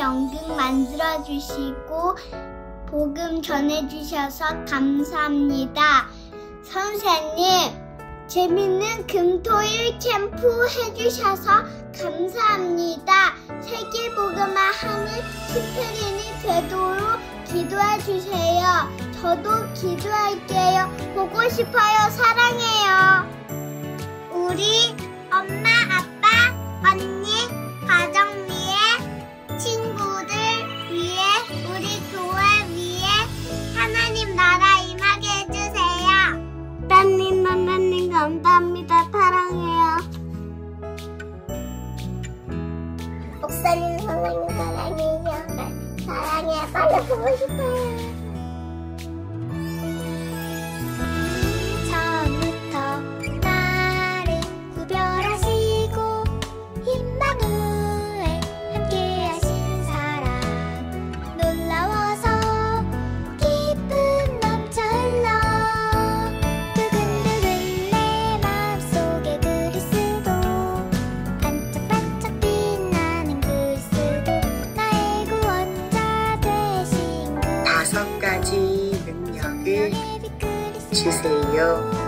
연극 만들어주시고 복음 전해주셔서 감사합니다. 선생님, 재밌는 금토일 캠프 해주셔서 감사합니다. 세계복음화 하는 스크린이 되도록 기도해주세요. 저도 기도할게요. 보고 싶어요. 사랑해요. 우리 엄마, 아빠, 언니, 가정 위에, 친구들 위에, 우리 교회 위에 하나님 나라 임하게 해주세요. 따님, 선생님 감사합니다. 사랑해요. 목사님, 선생님 사랑해요. 사랑해요. 빨리 보고 싶어요. 능력을 주세요.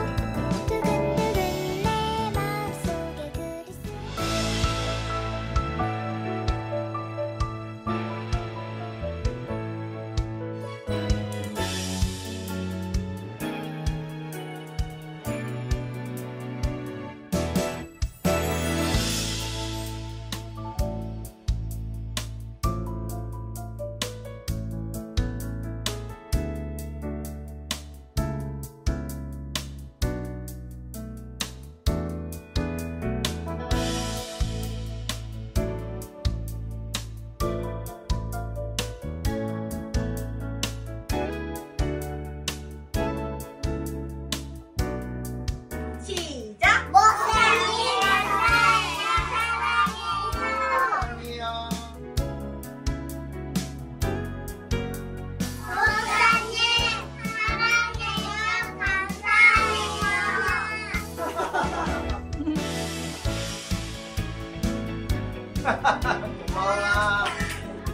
고마워.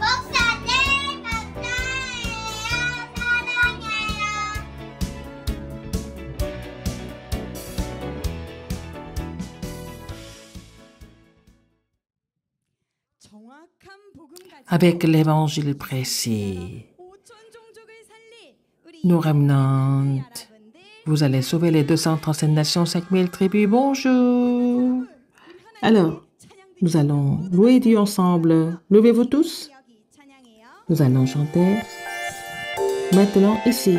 목사님 감사해요. 사랑해요. Avec l'évangile prêché, nous remnants, vous allez sauver les 237 nations, 5000 tribus. Bonjour. Alors, nous allons louer Dieu ensemble. Levez-vous tous. Nous allons chanter maintenant ici.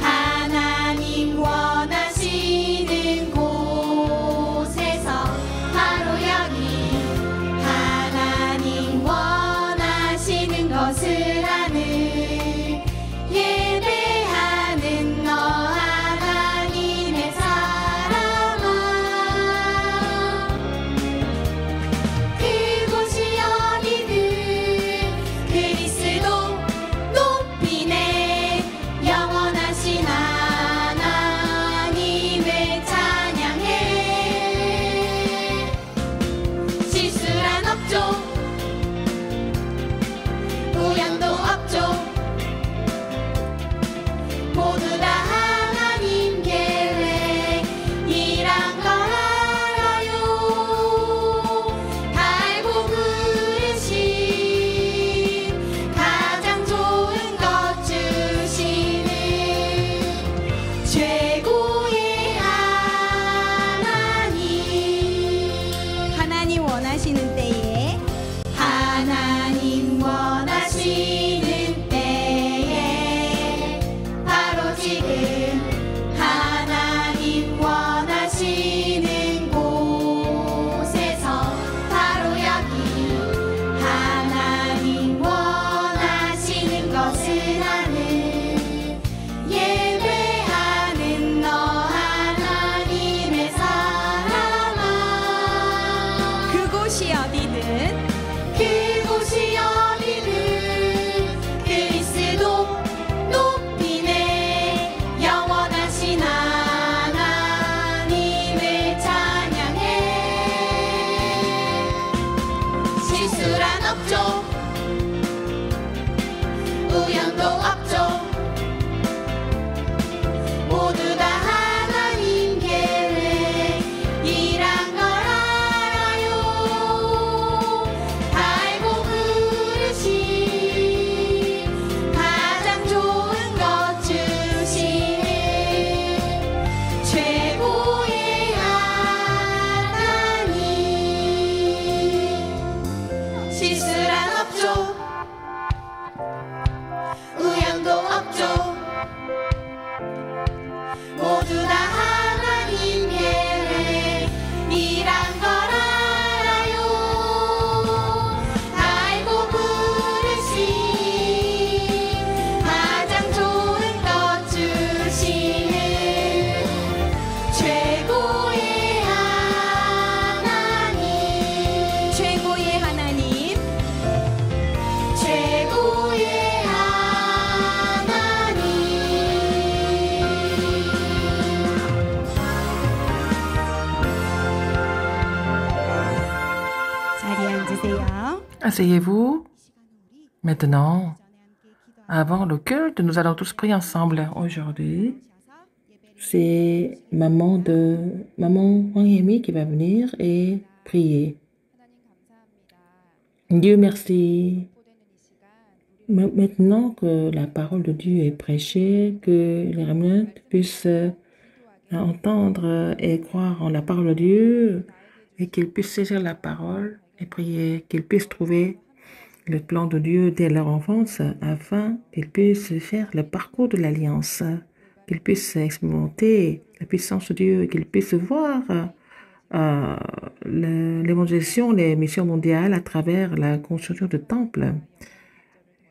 하나님 원하시는 곳 Asseyez-vous. Maintenant, avant le culte, nous allons tous prier ensemble. Aujourd'hui, c'est maman Wang Yemi qui va venir et prier. Dieu merci. Maintenant que la parole de Dieu est prêchée, que les remnants puissent entendre et croire en la parole de Dieu et qu'ils puissent saisir la parole et prier, qu'ils puissent trouver le plan de Dieu dès leur enfance afin qu'ils puissent faire le parcours de l'alliance, qu'ils puissent expérimenter la puissance de Dieu, qu'ils puissent voir l'évangélisation, les missions mondiales à travers la construction de temples.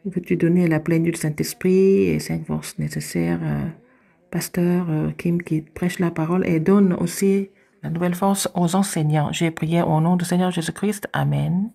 Veux-tu donner la plénitude du Saint-Esprit et 5 forces nécessaires, pasteur Kim qui prêche la parole et donne aussi la nouvelle force aux enseignants. J'ai prié au nom du Seigneur Jésus-Christ. Amen.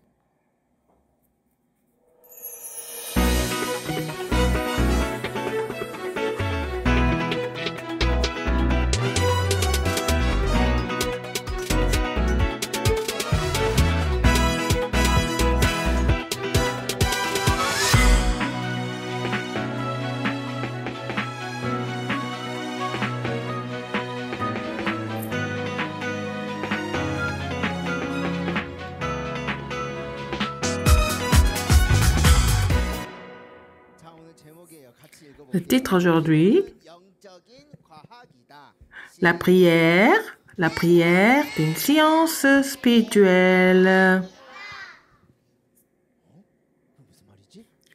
Le titre aujourd'hui, la prière d'une science spirituelle.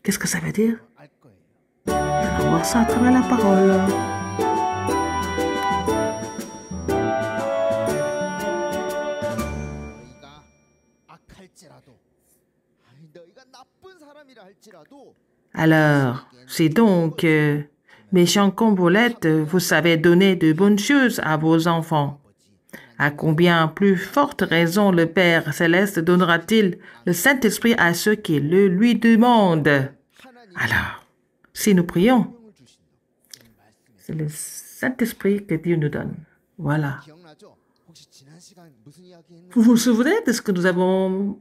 Qu'est-ce que ça veut dire? On va voir ça à travers la parole. Alors, c'est donc méchant comme vous l'êtes, vous savez donner de bonnes choses à vos enfants. À combien plus forte raison le Père céleste donnera-t-il le Saint-Esprit à ceux qui le lui demandent? Alors, si nous prions, c'est le Saint-Esprit que Dieu nous donne. Voilà. Vous vous souvenez de ce que nous avons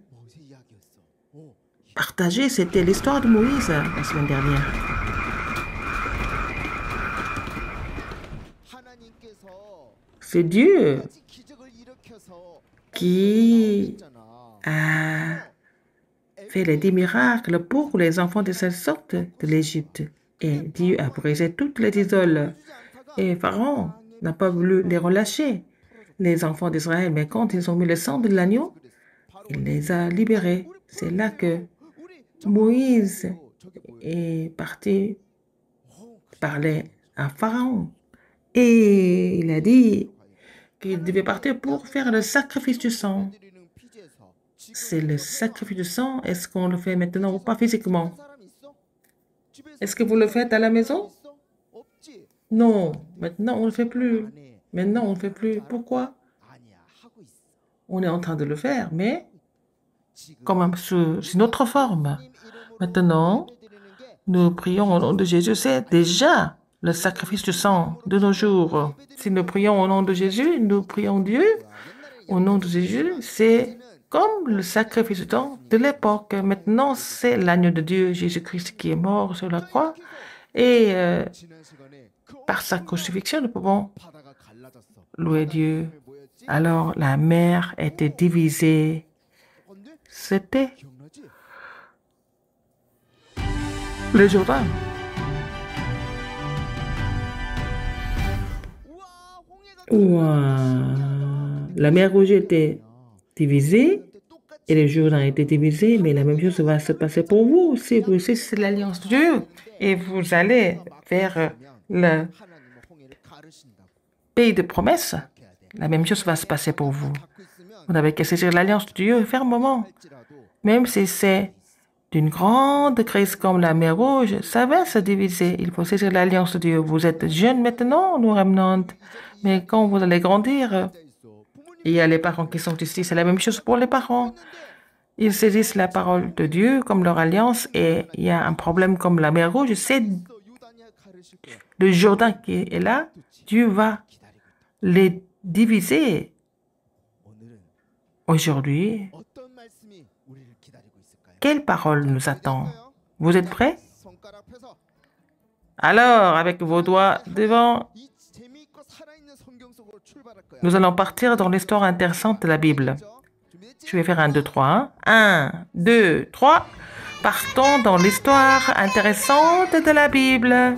partagé? C'était l'histoire de Moïse la semaine dernière. C'est Dieu qui a fait les 10 miracles pour les enfants de cette sorte de l'Égypte. Et Dieu a brisé toutes les idoles. Et Pharaon n'a pas voulu les relâcher, les enfants d'Israël. Mais quand ils ont mis le sang de l'agneau, il les a libérés. C'est là que Moïse est parti parler à Pharaon. Et il a dit qu'il devait partir pour faire le sacrifice du sang. C'est le sacrifice du sang. Est-ce qu'on le fait maintenant ou pas physiquement? Est-ce que vous le faites à la maison? Non, maintenant on ne le fait plus. Maintenant on ne le fait plus. Pourquoi? On est en train de le faire, mais comme sous une autre forme. Maintenant, nous prions au nom de Jésus. C'est déjà le sacrifice du sang de nos jours. Si nous prions au nom de Jésus, nous prions Dieu. Au nom de Jésus, c'est comme le sacrifice du sang de l'époque. Maintenant, c'est l'agneau de Dieu, Jésus-Christ, qui est mort sur la croix. Et par sa crucifixion, nous pouvons louer Dieu. Alors, la mer était divisée. C'était le Jourdain. La mer Rouge était divisée et le Jourdain était divisé, mais la même chose va se passer pour vous aussi. Vous aussi, c'est l'alliance de Dieu. Et vous allez vers le pays de promesse. La même chose va se passer pour vous. Vous n'avez qu'à saisir l'alliance de Dieu fermement. Même si c'est d'une grande crise comme la mer Rouge, ça va se diviser. Il faut saisir l'alliance de Dieu. Vous êtes jeunes maintenant, nous remnants. Mais quand vous allez grandir, il y a les parents qui sont ici. C'est la même chose pour les parents. Ils saisissent la parole de Dieu comme leur alliance et il y a un problème comme la mer Rouge. C'est le Jourdain qui est là. Dieu va les diviser. Aujourd'hui, quelle parole nous attend? Vous êtes prêts? Alors, avec vos doigts devant, nous allons partir dans l'histoire intéressante de la Bible. Je vais faire 1, 2, 3. 1, 2, 3. Partons dans l'histoire intéressante de la Bible.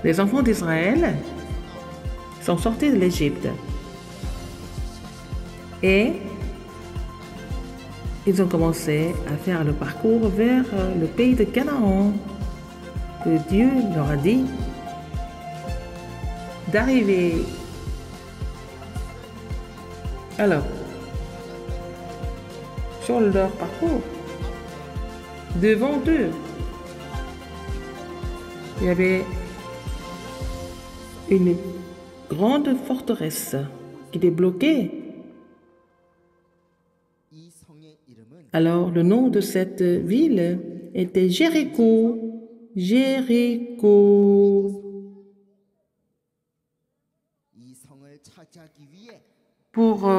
Les enfants d'Israël sont sortis de l'Égypte et ils ont commencé à faire le parcours vers le pays de Canaan que Dieu leur a dit d'arriver. Alors, sur leur parcours, devant eux, il y avait une grande forteresse qui était bloquée. Alors, le nom de cette ville était Jéricho. Jéricho. Pour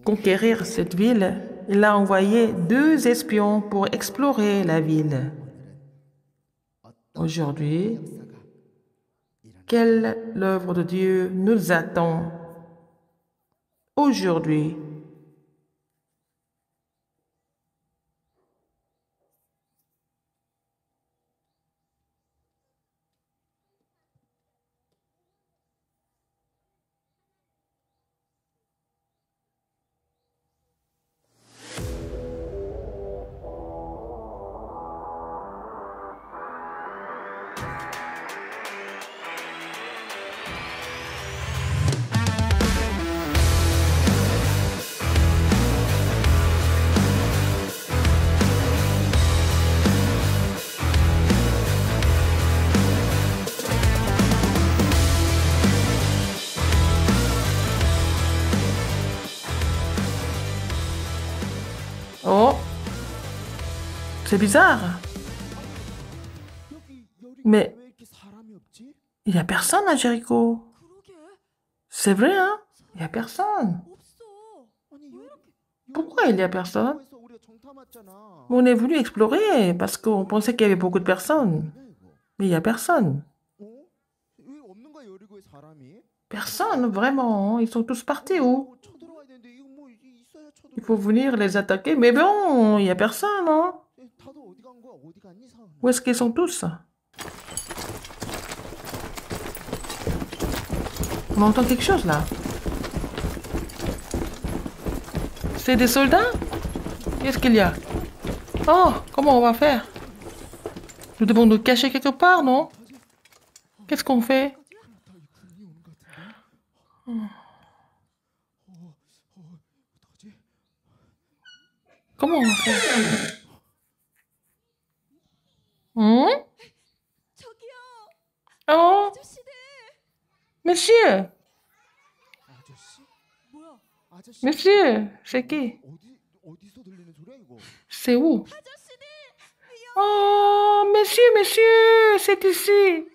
conquérir cette ville, il a envoyé 2 espions pour explorer la ville. Aujourd'hui, quelle œuvre de Dieu nous attend aujourd'hui? Oh, c'est bizarre. Mais il n'y a personne à Jéricho. C'est vrai, hein? Il n'y a personne. Pourquoi il n'y a personne? On est venu explorer parce qu'on pensait qu'il y avait beaucoup de personnes. Mais il n'y a personne. Personne, vraiment. Ils sont tous partis où? Il faut venir les attaquer. Mais bon, il n'y a personne, hein? Où est-ce qu'ils sont tous? On entend quelque chose là. C'est des soldats? Qu'est-ce qu'il y a? Oh, comment on va faire? Nous devons nous cacher quelque part, non? Qu'est-ce qu'on fait? Comment on va faire? Oh, monsieur! Monsieur, c'est qui? C'est où? Oh, monsieur, c'est ici.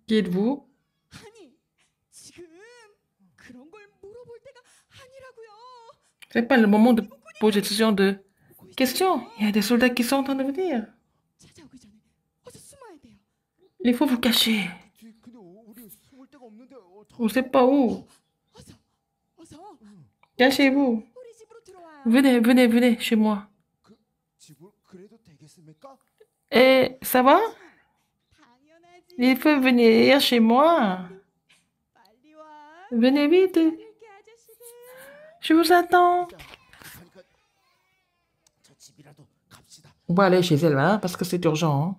Qui êtes-vous? C'est pas le moment de poser ce genre de questions. Il y a des soldats qui sont en train de venir. Il faut vous cacher. 근데 우리 숨을 데가 없는데 On ne sait pas où. 어서, 어서. Cachez-vous. 우리 집으로 들어와. Venez, venez, venez chez moi. 그 집을 그래도 되겠습니까? Et ça va? 당연하지. Il faut venir chez moi. 빨리 와. Venez vite. 이렇게 아저씨들. Je vous attends. 그러니까 저 집이라도 갑시다. On va aller chez elle, hein, parce que c'est urgent. Hein.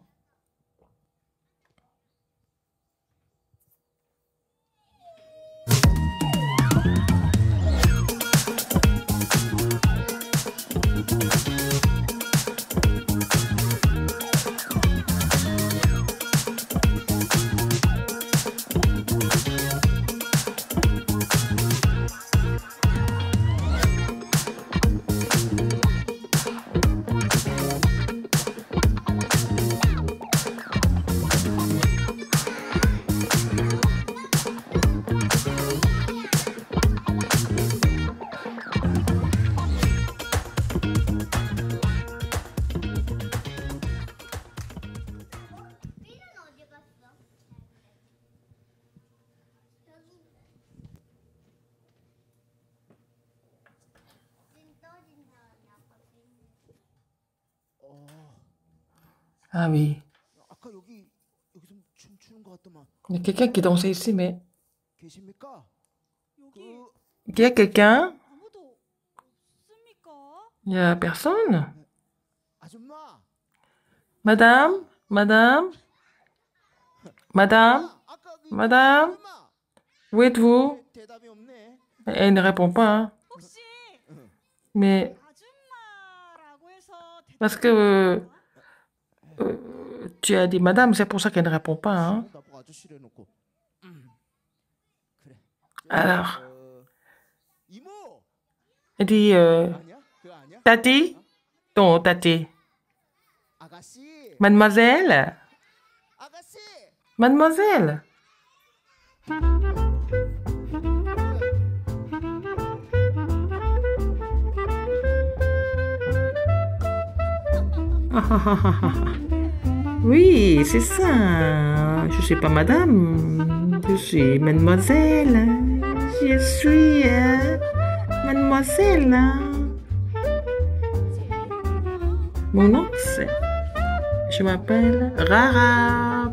삐는 어디 갔어? 여기. 찐 떠진다. 아까 삐는. Ah oui. 아까 여기서 춤추는 것 같더만. Il y a quelqu'un qui dansait ici, mais... 계십니까? 여기 Il y a quelqu'un? 아무도 없습니까? Il y a personne? 아줌마. Madame? Madame? Madame? 아까 Madame? 아줌마. Où êtes-vous? 대답이 없네. Elle ne répond pas. Hein. 혹시 Mais 아줌마라고 해서 parce que tu as dit madame, c'est pour ça qu'elle ne répond pas. Hein. 나보고 아저씨를 해놓고. 그래. Alors, 이모. elle dit 아니야? 그거 아니야? Tati? Non, Tati. 아가씨. Mademoiselle? 아가씨. Mademoiselle? Oui, c'est ça. Je suis pas madame. Je suis mademoiselle. Je suis mademoiselle. Mon nom, c'est... Je m'appelle Rara.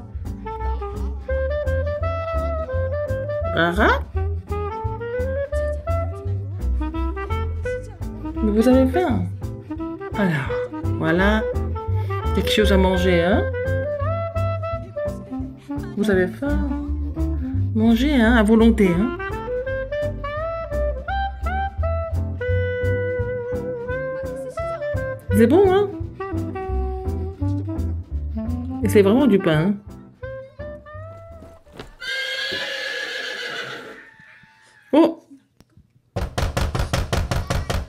Rara? Mais vous avez faim? Alors, voilà. Quelque chose à manger, hein? Vous avez faim? Mangez, hein, à volonté, hein? C'est bon, hein? Et c'est vraiment du pain, hein? Oh!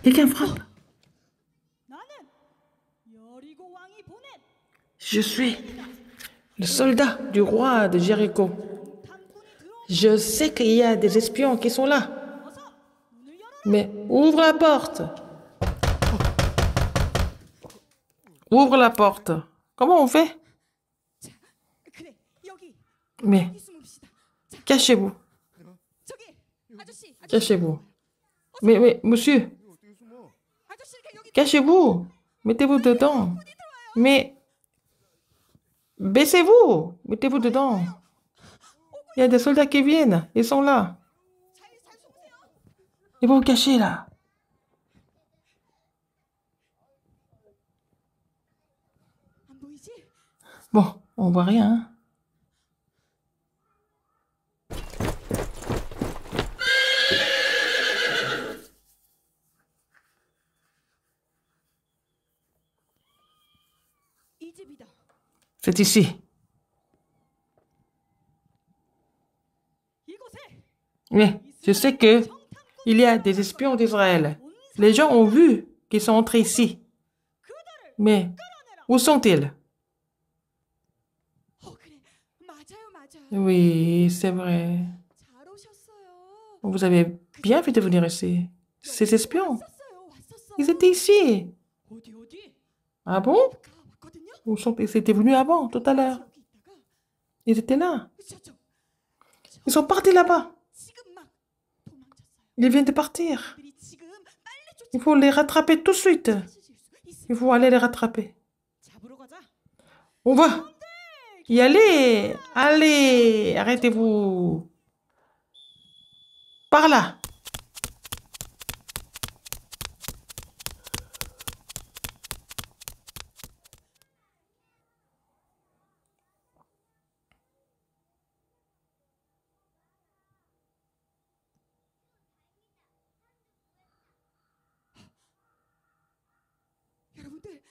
Quelqu'un frappe. 나는 여리고 왕이 보낸 Je suis le soldat du roi de Jéricho. 탐꾼이 들어온 Je sais qu'il y a des espions qui sont là. 어서 문을 열어. Mais ouvre la porte. Ouvre la porte. Comment on fait? 그래 여기 Mais 여기 숨읍시다. 자 cachez-vous. 저기 아저씨 아저씨 Cachez-vous. Mais, monsieur, 어떻게 숨어? 아저씨 이렇게 여기 cachez-vous. Mettez-vous dedans. Mais baissez-vous. Mettez-vous dedans. Il y a des soldats qui viennent. Ils sont là. 잘 숨으세요. Ils vont vous cacher là. 안 보이지? Bon, on voit rien. Hein. 이 집이다. C'est ici. 이곳에 Mais je sais que il y a des espions d'Israël. Les gens ont vu qu'ils sont entrés ici. Mais où sont-ils? 그래 맞아요 맞아. Oui, c'est vrai. 잘 오셨어요. Vous avez bien fait de venir ici. Ces espions, 왔었어. ils étaient ici. 어디? Ah bon? 아까 왔거든요. Ils étaient venus avant, tout à l'heure. 여기 있다가 Ils étaient là. 저쪽. Ils sont partis là-bas. 지금 막 도망쳤어요. Ils viennent de partir. 그들이 지금 빨리 쫓아. Il faut les rattraper tout de suite. 찾으실 수 있어요. Il faut aller les rattraper. 잡으러 가자. On va y aller. Allez, arrêtez-vous. Par là. 여러분들,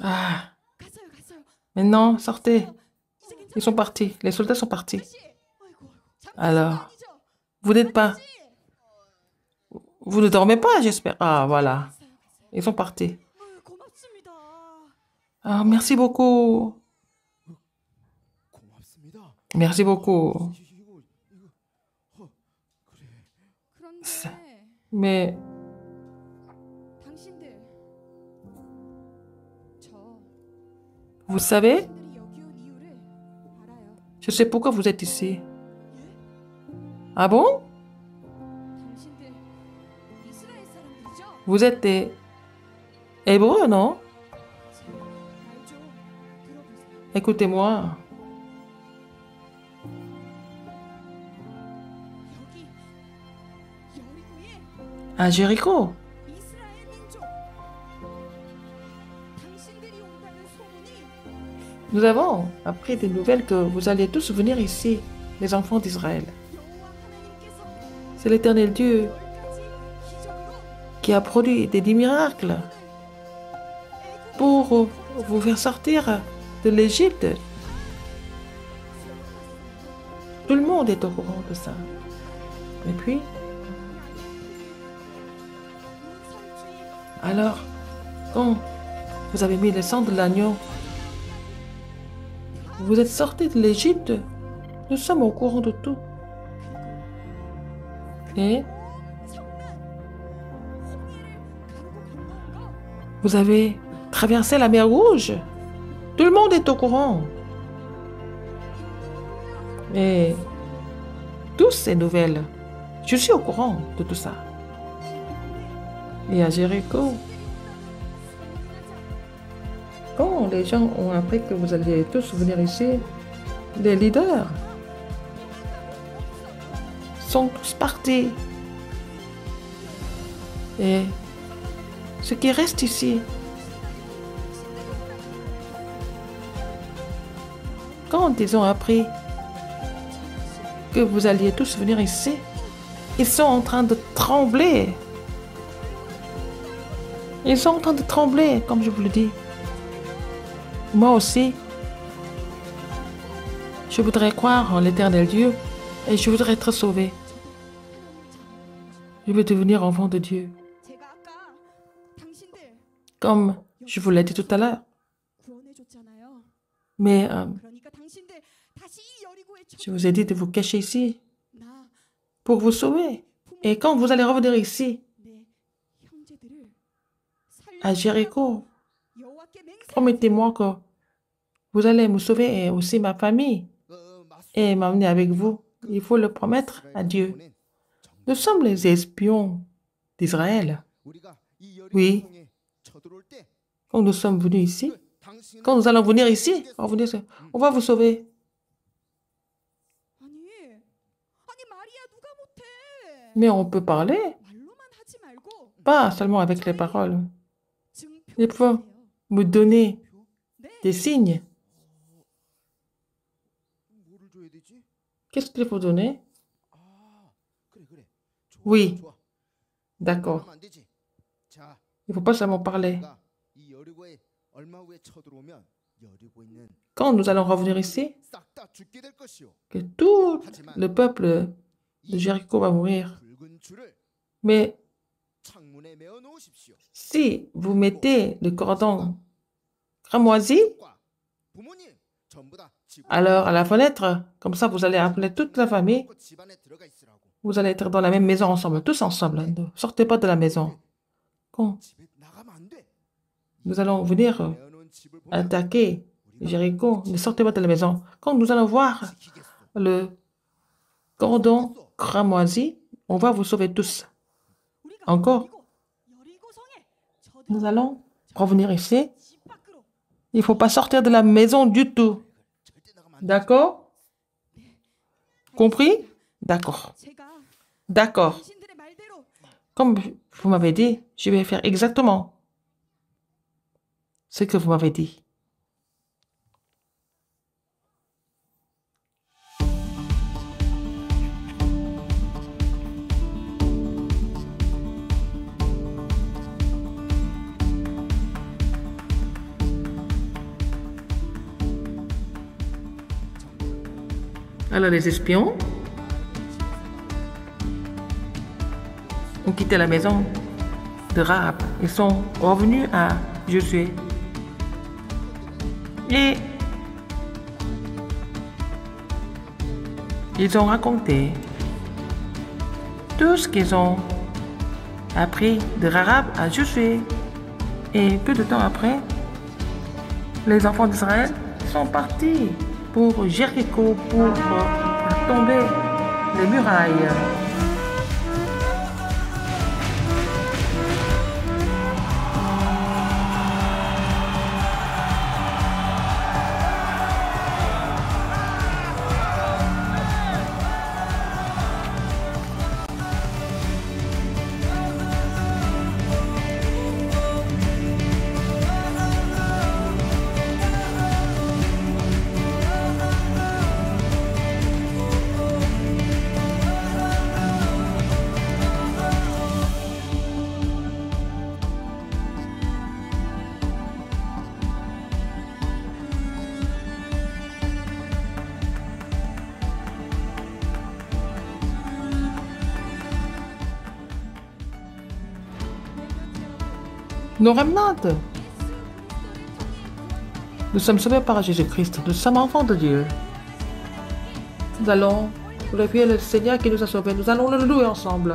Ah, 갔어요, 갔어요. maintenant, sortez. 이제 괜찮아요. Ils sont partis. Les soldats sont partis. 아저씨. 아이고, 잠깐 Alors, 아니죠? vous n'êtes pas. 아저씨. Vous ne dormez pas, j'espère. Ah, voilà. 갔어요, 갔어요. Ils sont partis. 고맙습니다. Ah, merci beaucoup. 고맙습니다. Merci beaucoup. 그런데 Mais 당신들 저 vous savez, 당신들이 여기 온 이유를 알아요. je sais pourquoi vous êtes ici. Ah bon? 당신들 이스라엘 사람들이죠? Vous êtes des Hébreux, non? 말 좀 들어보세요. Écoutez-moi. 여기 여리고에 À Jéricho, 이스라엘 민족 당신들이 온다는 소문이 nous avons appris des nouvelles que vous alliez tous venir ici, les enfants d'Israël. 여호와 하나님께서 C'est l'Éternel Dieu 10가지 기적으로 qui a produit des miracles pour vous faire sortir de l'Égypte. Tout le monde est au courant de ça. Et puis, alors, quand vous avez mis le sang de l'agneau, vous êtes sortis de l'Égypte. Nous sommes au courant de tout. Et vous avez traversé la mer Rouge. Tout le monde est au courant. Et toutes ces nouvelles, je suis au courant de tout ça. Et à Jéricho, quand les gens ont appris que vous alliez tous venir ici, les leaders sont tous partis. Et ce qui reste ici, quand ils ont appris que vous alliez tous venir ici, ils sont en train de trembler. Ils sont en train de trembler, comme je vous le dis. Moi aussi, je voudrais croire en l'Éternel Dieu et je voudrais être sauvé. Je veux devenir enfant de Dieu. 제가 아까 당신들 Comme je vous l'ai dit tout à l'heure. 구원해줬잖아요. Mais 그러니까 당신들 다시 이 여리고에 je vous ai dit de vous cacher ici 나 pour vous sauver. Et quand vous allez revenir ici, 내 형제들을 à Jéricho, 여호와께 맹세 promettez-moi que vous allez me sauver et aussi ma famille et m'emmener avec vous. Il faut le promettre à Dieu. Nous sommes les espions d'Israël. Oui. Quand nous sommes venus ici, quand nous allons venir ici, on va vous sauver. 아니 말이야 누가 못해? Mais on peut parler, 말로만 하지 말고 pas seulement avec les paroles. 증표 Il faut 주세요. me donner 네. des signes. 뭐를 줘야 되지? Qu'est-ce qu'il faut donner? 아, 그래. 좋아, Oui. 좋아. D'accord. 그러면 안 되지. 자, Il ne faut pas seulement parler. 내가 이 여리고에 얼마 후에 쳐들어오면 여리고 있는 Quand nous allons revenir ici, 싹 다 죽게 될 것이오. que tout le peuple de Jéricho va mourir. 붉은 줄을 Mais 창문에 매어 놓으십시오. si vous mettez le cordon cramoisi, 과 부모님 전부 다 집으로 alors à la fenêtre, comme ça vous allez appeler toute la famille, 놓고 집안에 들어가 있으라고. vous allez être dans la même maison ensemble, tous ensemble. Ne sortez pas de la maison. Quand 집에 나가면 안 돼. nous allons venir 매어 놓은 집을 보면 attaquer Jéricho, ne sortez pas de la maison. Quand nous allons voir le cordon cramoisi, on va vous sauver tous. 우리가 Encore. 여리고성에 Nous allons revenir ici. Il ne faut pas sortir de la maison du tout. D'accord? Compris? D'accord. 제가 D'accord. 당신들의 말대로 Comme vous m'avez dit, je vais faire exactement ce que vous m'avez dit. Alors les espions ont quitté la maison de Rahab. Ils sont revenus à Josué. Et ils ont raconté tout ce qu'ils ont appris de Rahab à Josué. Et peu de temps après, les enfants d'Israël sont partis pour Jéricho, pour tomber les murailles. Nos remnantes. Nous sommes sauvés par Jésus-Christ. Nous sommes enfants de Dieu. Nous allons glorifier le Seigneur qui nous a sauvés. Nous allons le louer ensemble.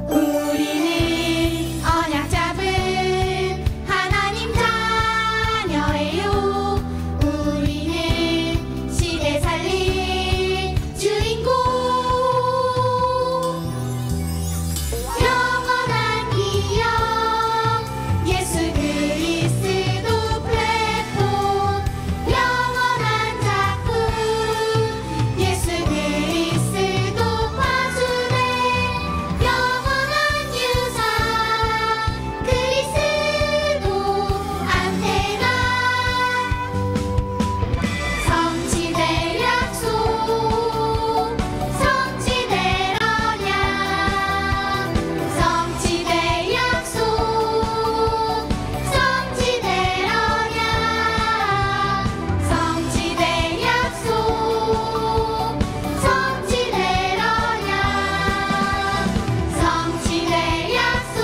우리는 언약 잡은 하나님 자녀예요. 우리는 시대 살릴 주인공. 영원한 기억 예수 그리스도 플랫폼. 영원한 작품 예수 그리스도 화수네. 영원한 유산 그리스도 안테나. 성취될 약속 성취될 언약. 성취될 약속 성취될 언약. 성취될 약속 성취될 언약. 성취될 약속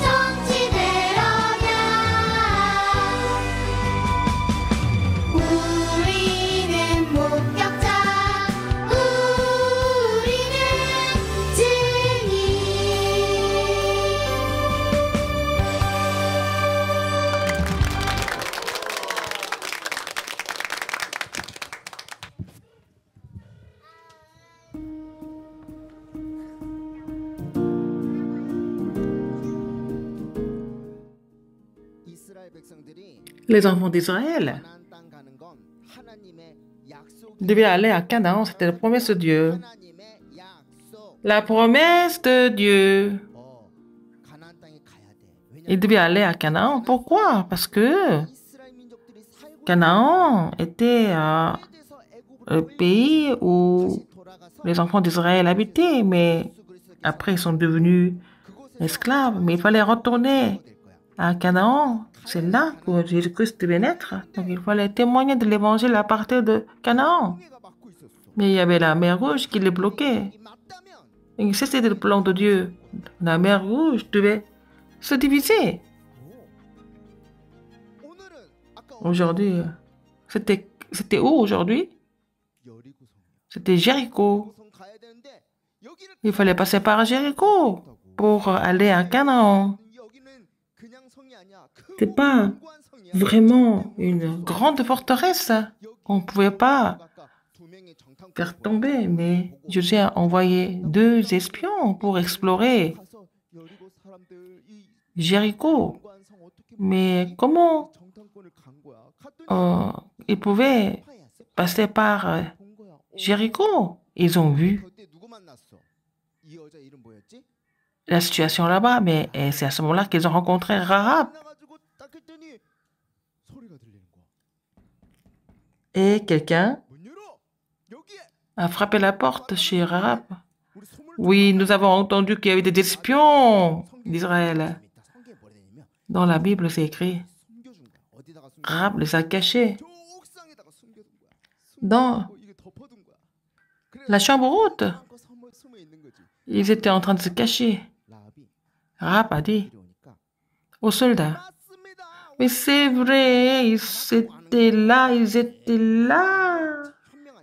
성취될 언약. 우리는 목격자 우리는 증인. 이스라엘 백성들이 Les enfants d'Israël 가나안 땅 가는 건 하나님의 약속. devaient aller à Canaan. C'était la promesse de Dieu. 하나님의 약속. La promesse de Dieu. 가나안 땅에 가야 돼. Ils devaient aller à Canaan. Pourquoi? Parce que 이스라엘 민족들이 살고 Canaan était le pays où les enfants d'Israël habitaient, mais après ils sont devenus esclaves. Mais il fallait retourner à Canaan. C'est là que Jésus-Christ devait naître. Donc il fallait témoigner de l'évangile à partir de Canaan. Mais il y avait la mer Rouge qui les bloquait. Et c'était le plan de Dieu. La mer Rouge devait se diviser. Aujourd'hui, c'était où aujourd'hui? C'était Jéricho. Il fallait passer par Jéricho pour aller à Canaan. C'était pas vraiment une grande forteresse. On ne pouvait pas faire tomber, mais Josué a envoyé 2 espions pour explorer Jéricho. Mais comment ils pouvaient passer par Jéricho? Ils ont vu la situation là-bas, mais c'est à ce moment-là qu'ils ont rencontré Rahab. Et quelqu'un a frappé la porte chez Rahab. Oui, nous avons entendu qu'il y avait des espions d'Israël. Dans la Bible, c'est écrit. Rahab les a cachés dans la chambre haute. Ils étaient en train de se cacher. Rahab a dit aux soldats, mais c'est vrai, ils étaient là, ils étaient là.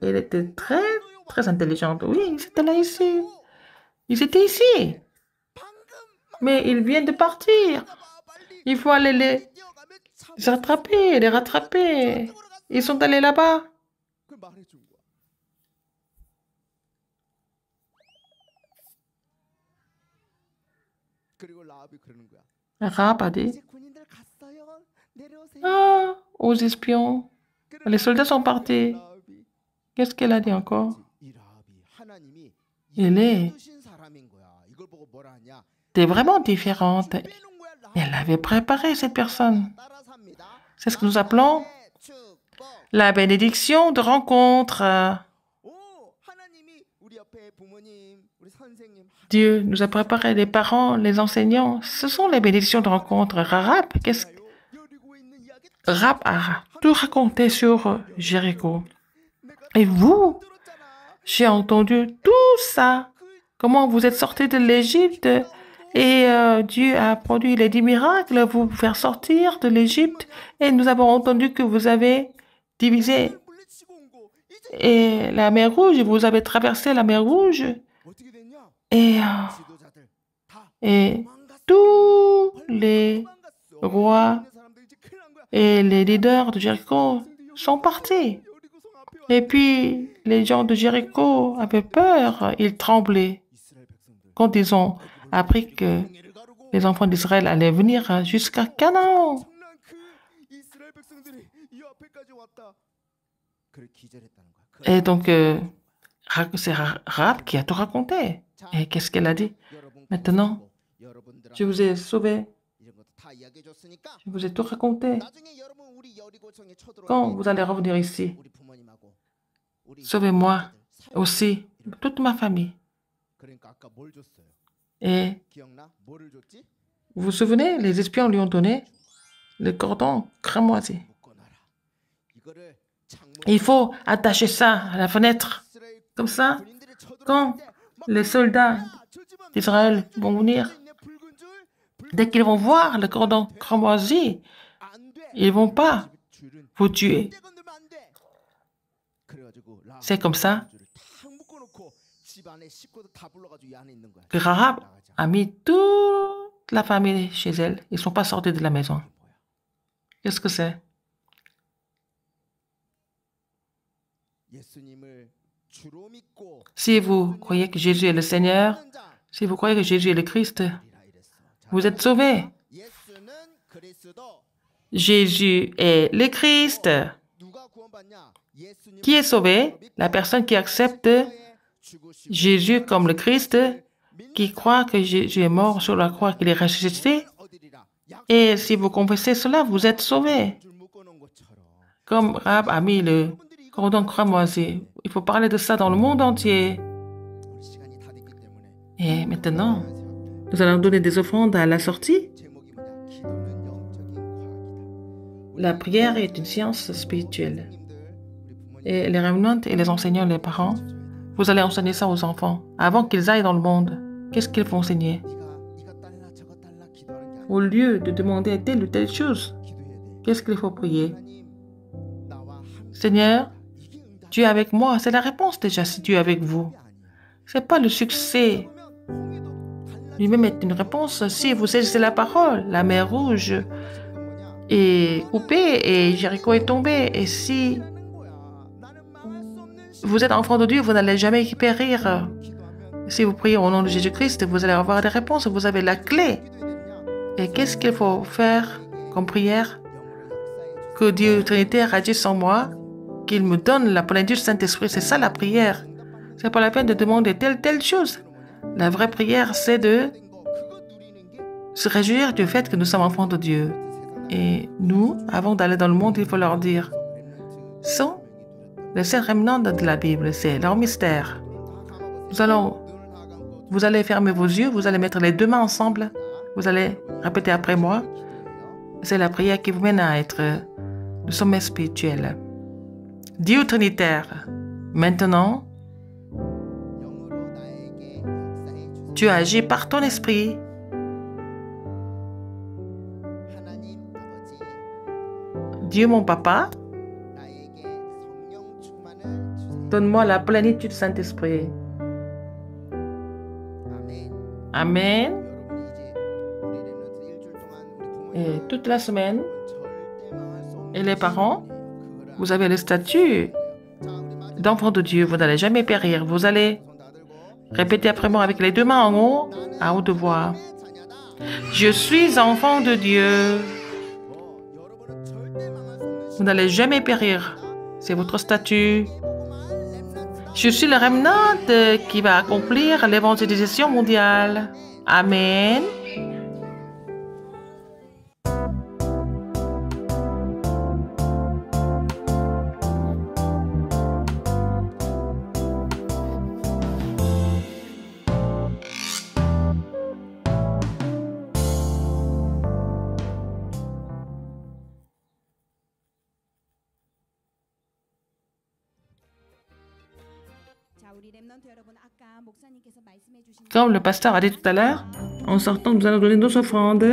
Elle était très, très intelligente. Oui, ils étaient là ici. Ils étaient ici. Mais ils viennent de partir. Il faut aller les attraper, les rattraper. Ils sont allés là-bas. Rahab a dit, ah, aux espions, les soldats sont partis. Qu'est-ce qu'elle a dit encore? Elle était vraiment différente. Elle avait préparé cette personne. C'est ce que nous appelons la bénédiction de rencontre. Dieu nous a préparé les parents, les enseignants. Ce sont les bénédictions de rencontre. Rahab a tout raconté sur Jéricho. Et vous, j'ai entendu tout ça. Comment vous êtes sortis de l'Égypte et Dieu a produit les 10 miracles, vous faire sortir de l'Égypte. Et nous avons entendu que vous avez divisé et la mer Rouge, vous avez traversé la mer Rouge. Et tous les rois et les leaders de Jéricho sont partis. Et puis, les gens de Jéricho avaient peur, ils tremblaient quand ils ont appris que les enfants d'Israël allaient venir jusqu'à Canaan. Et donc, c'est Rahab qui a tout raconté. Et qu'est-ce qu'elle a dit? Maintenant, je vous ai sauvé. Je vous ai tout raconté. Quand vous allez revenir ici, sauvez-moi aussi, toute ma famille. Et vous vous souvenez, les espions lui ont donné le cordon cramoisi. Il faut attacher ça à la fenêtre. Comme ça, quand les soldats d'Israël vont venir, dès qu'ils vont voir le cordon cramoisi, ils ne vont pas vous tuer. C'est comme ça que Rahab a mis toute la famille chez elle. Ils ne sont pas sortis de la maison. Qu'est-ce que c'est? Si vous croyez que Jésus est le Seigneur, si vous croyez que Jésus est le Christ, vous êtes sauvés. Jésus est le Christ. Qui est sauvé? La personne qui accepte Jésus comme le Christ, qui croit que Jésus est mort sur la croix, qu'il est ressuscité. Et si vous confessez cela, vous êtes sauvés. comme Rahab a mis le cordon cramoisi. Il faut parler de ça dans le monde entier. 우리 시간이 다 됐기 때문에 Et maintenant, nous allons donner des offrandes à la sortie. 제목이 뭐냐? 기도는 영적인 과학이다. La prière est une science spirituelle. 부모님들, 우리 부모님 Et les remnants et les enseignants, les parents, vous allez enseigner ça aux enfants. Avant qu'ils aillent dans le monde, qu'est-ce qu'ils vont enseigner? 네가 이것 달라 저것 달라 기도하는 게 아니라 Au lieu de demander telle ou telle chose, 기도해야 돼. qu'est-ce qu'il faut prier? 하나님, 나와 함께 Seigneur, 이게 응답. Dieu est avec moi. C'est la réponse déjà si Dieu est avec vous. C'est pas le succès 그러면 홍해도 달라. lui-même est une réponse. Si vous saisissez la parole, la mer rouge 지금 뭐냐? est coupée et Jéricho est tombé. Et si 라는 거야. 나는 망할 수 없는 vous êtes enfant de Dieu, vous n'allez jamais périr. 기도하면 Si vous priez au nom de Jésus-Christ, vous allez avoir des réponses. Vous avez la clé. 기도해야 되느냐? Et qu'est-ce qu'il faut faire comme prière? 영으로 역사해 Que Dieu Trinitaire agisse en moi, qu'il me donne la plénitude du Saint-Esprit. C'est ça la prière. C'est pas la peine de demander telle chose. La vraie prière, c'est de 그거 누리는 게 se réjouir du fait que nous sommes enfants de Dieu. Et nous, avant d'aller dans le monde, il faut leur dire, sont les sept remnants de la Bible, c'est leur mystère. Vous allez fermer vos yeux, vous allez mettre les deux mains ensemble, vous allez répéter après moi. C'est la prière qui vous mène à être le sommet spirituel. Dieu Trinitaire, maintenant, 영으로 나에게 역사해 주세요. tu agis par ton esprit. 하나님 아버지 Dieu mon papa, 나에게 성령 충만을 주세요. donne-moi la plénitude du Saint-Esprit. 아멘. Amen. 여러분이 이제 우리 렘넌트 일주일 동안 우리 Et 부모님 toute la semaine, 절대 망할 수 없는 et les parents, 그거를 vous avez le statut 자, 우리 마지막 d'enfant de Dieu. Vous n'allez jamais périr. Vous allez 손 다 들고 répéter après moi avec les deux mains en haut, à haute voix. Je suis enfant de Dieu. 여러분은 절대 망할 수 없는 Vous n'allez jamais périr. C'est votre statut. 시보고만 렘넌트다. Je suis le remnant qui va accomplir l'évangélisation mondiale. Amen. Comme le pasteur a dit tout à l'heure, en sortant, nous allons donner nos offrandes.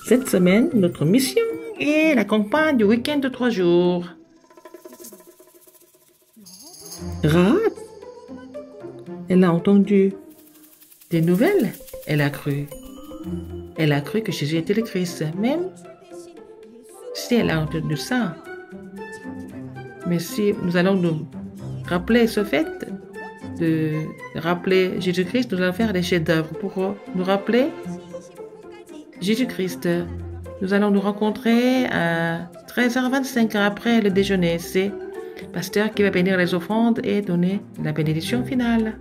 Cette semaine, notre mission est la campagne du week-end de 3 jours. Rahab, elle a entendu des nouvelles, elle a cru. Elle a cru que Jésus était le Christ, même si elle a entendu ça. Mais si nous allons nous rappeler ce fait de rappeler Jésus-Christ, nous allons faire des chefs-d'œuvre pour nous rappeler Jésus-Christ. Nous allons nous rencontrer à 13h25 après le déjeuner. C'est le pasteur qui va bénir les offrandes et donner la bénédiction finale.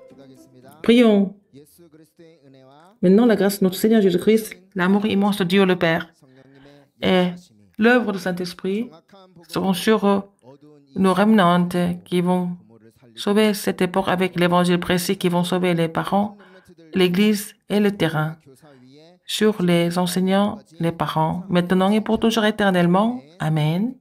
기도하겠습니다. Prions. 예수 그리스도의 은혜와 Maintenant, la grâce de notre Seigneur Jésus-Christ, l'amour immense de Dieu le Père 성령님의 et 역사심이 l'œuvre du Saint-Esprit 정확한 복음으로 seront sur 어두운 이 nos remnants qui vont 부모를 살리고 sauver cette époque avec l'évangile précis, qui vont sauver les parents, 렘넌트들 l'Église et le terrain, 교사 위에 sur les enseignants, les parents, maintenant et pour toujours éternellement. Amen.